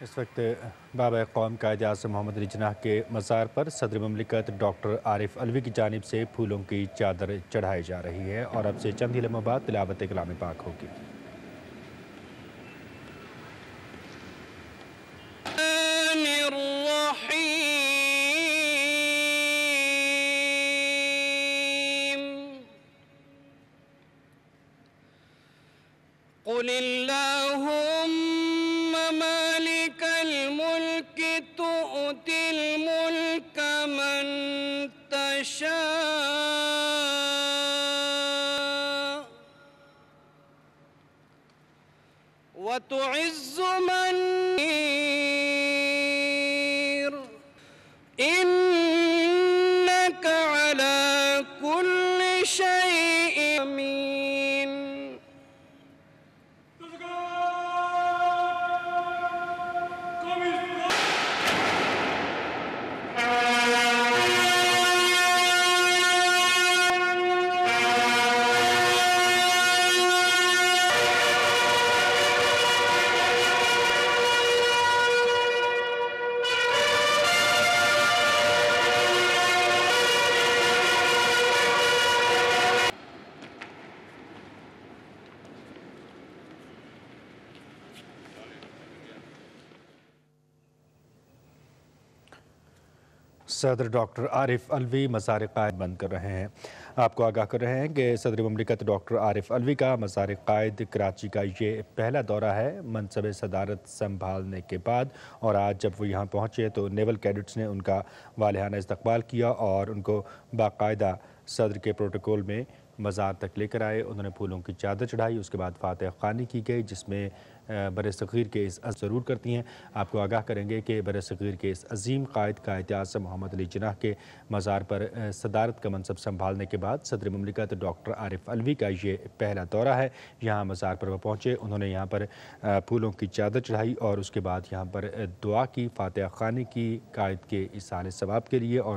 इस वक्त बाबा कौम कायद-ए-आज़म मोहम्मद अली जिन्नाह के मज़ार पर सदर ममलिकत डॉक्टर आरिफ अलवी की जानिब से फूलों की चादर चढ़ाई जा रही है और अब से चंद ही लम्हों बाद तिलावत कलाम पाक होगी। कुलिल्लाहुम्मा मालिकल मुल्क तु'तिल मुल्क मन तशा व तुइज़्ज़ु मन इन्नका अला कुल्लि शैइन अमीन। सदर डॉक्टर आरिफ अलवी मज़ार कायद बंद कर रहे हैं। आपको आगाह कर रहे हैं कि सदर ममलिकत डॉक्टर आरिफ अलवी का मज़ार कायद कराची का ये पहला दौरा है मनसब सदारत संभालने के बाद। और आज जब वो यहाँ पहुँचे तो नेवल कैडेट्स ने उनका वालिहाना इस्तकबाल किया और उनको बाकायदा सदर के प्रोटोकॉल में मज़ार तक लेकर आए। उन्होंने फूलों की चादर चढ़ाई, उसके बाद फातिहा ख़्वानी की गई जिसमें बर-ए-सग़ीर के इस ज़रूर करती हैं। आपको आगाह करेंगे कि बर-ए-सग़ीर के इस अजीम कायद-ए-आज़म मोहम्मद अली जिन्नाह के मज़ार पर सदारत का मनसब संभालने के बाद सदर ममलिकत डॉक्टर आरिफ अलवी का ये पहला दौरा है। यहाँ मज़ार पर वो पहुँचे, उन्होंने यहाँ पर फूलों की चादर चढ़ाई और उसके बाद यहाँ पर दुआ की, फातिहा ख़्वानी की कायद के इसाले सवाब के लिए। और